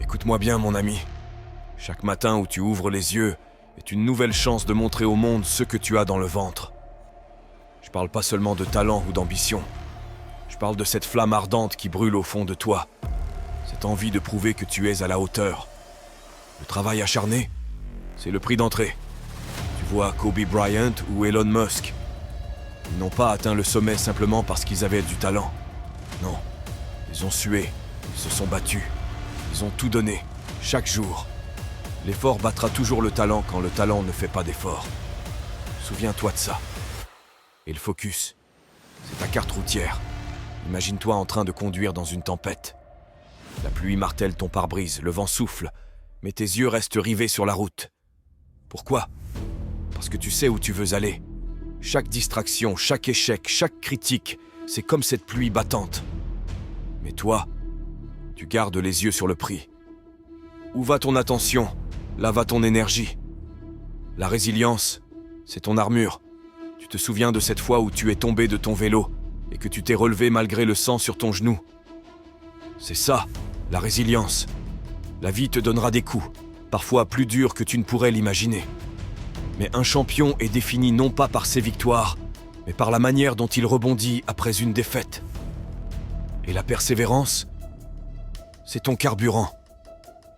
Écoute-moi bien, mon ami. Chaque matin où tu ouvres les yeux est une nouvelle chance de montrer au monde ce que tu as dans le ventre. Je parle pas seulement de talent ou d'ambition. Je parle de cette flamme ardente qui brûle au fond de toi. Cette envie de prouver que tu es à la hauteur. Le travail acharné, c'est le prix d'entrée. Tu vois Kobe Bryant ou Elon Musk. Ils n'ont pas atteint le sommet simplement parce qu'ils avaient du talent. Non, ils ont sué, ils se sont battus. Ils ont tout donné, chaque jour. L'effort battra toujours le talent quand le talent ne fait pas d'effort. Souviens-toi de ça. Et le focus, c'est ta carte routière. Imagine-toi en train de conduire dans une tempête. La pluie martèle ton pare-brise, le vent souffle, mais tes yeux restent rivés sur la route. Pourquoi ? Parce que tu sais où tu veux aller. Chaque distraction, chaque échec, chaque critique, c'est comme cette pluie battante. Mais toi, tu gardes les yeux sur le prix. Où va ton attention ? Là va ton énergie. La résilience, c'est ton armure. Tu te souviens de cette fois où tu es tombé de ton vélo et que tu t'es relevé malgré le sang sur ton genou. C'est ça, la résilience. La vie te donnera des coups, parfois plus durs que tu ne pourrais l'imaginer. Mais un champion est défini non pas par ses victoires, mais par la manière dont il rebondit après une défaite. Et la persévérance, c'est ton carburant.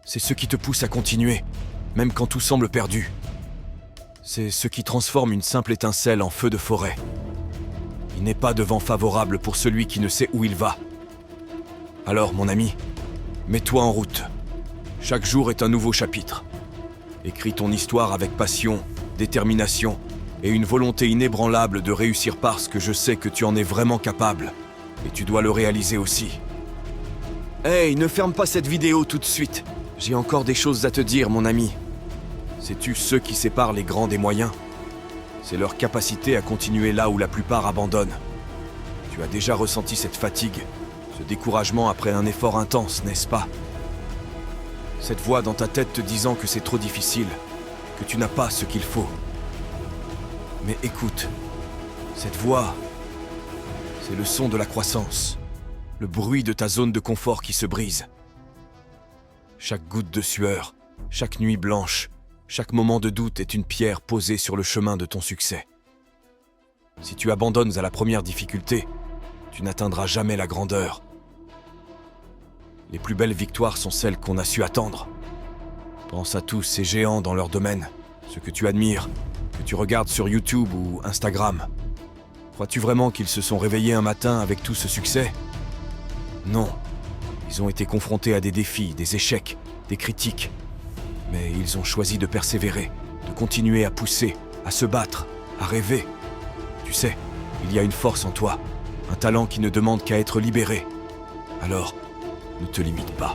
C'est ce qui te pousse à continuer, même quand tout semble perdu. C'est ce qui transforme une simple étincelle en feu de forêt. Il n'est pas de vent favorable pour celui qui ne sait où il va. Alors, mon ami, mets-toi en route. Chaque jour est un nouveau chapitre. Écris ton histoire avec passion, détermination et une volonté inébranlable de réussir parce que je sais que tu en es vraiment capable. Et tu dois le réaliser aussi. Hey, ne ferme pas cette vidéo tout de suite. J'ai encore des choses à te dire, mon ami. Sais-tu ce qui sépare les grands des moyens ? C'est leur capacité à continuer là où la plupart abandonnent. Tu as déjà ressenti cette fatigue, ce découragement après un effort intense, n'est-ce pas ? Cette voix dans ta tête te disant que c'est trop difficile, que tu n'as pas ce qu'il faut. Mais écoute, cette voix, c'est le son de la croissance, le bruit de ta zone de confort qui se brise. Chaque goutte de sueur, chaque nuit blanche, chaque moment de doute est une pierre posée sur le chemin de ton succès. Si tu abandonnes à la première difficulté, tu n'atteindras jamais la grandeur. Les plus belles victoires sont celles qu'on a su attendre. Pense à tous ces géants dans leur domaine, ceux que tu admires, que tu regardes sur YouTube ou Instagram. Crois-tu vraiment qu'ils se sont réveillés un matin avec tout ce succès ? Non. Ils ont été confrontés à des défis, des échecs, des critiques. Mais ils ont choisi de persévérer, de continuer à pousser, à se battre, à rêver. Tu sais, il y a une force en toi, un talent qui ne demande qu'à être libéré. Alors, ne te limite pas.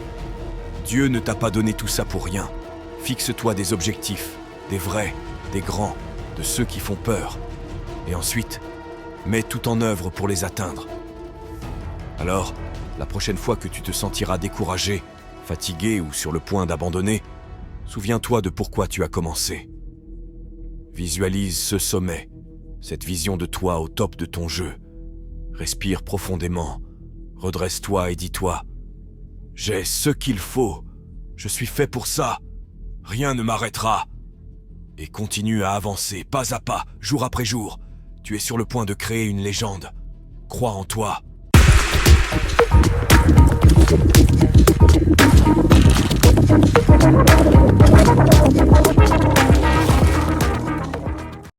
Dieu ne t'a pas donné tout ça pour rien. Fixe-toi des objectifs, des vrais, des grands, de ceux qui font peur. Et ensuite, mets tout en œuvre pour les atteindre. Alors, la prochaine fois que tu te sentiras découragé, fatigué ou sur le point d'abandonner, souviens-toi de pourquoi tu as commencé. Visualise ce sommet, cette vision de toi au top de ton jeu. Respire profondément, redresse-toi et dis-toi « J'ai ce qu'il faut, je suis fait pour ça, rien ne m'arrêtera !» Et continue à avancer, pas à pas, jour après jour. Tu es sur le point de créer une légende. Crois en toi.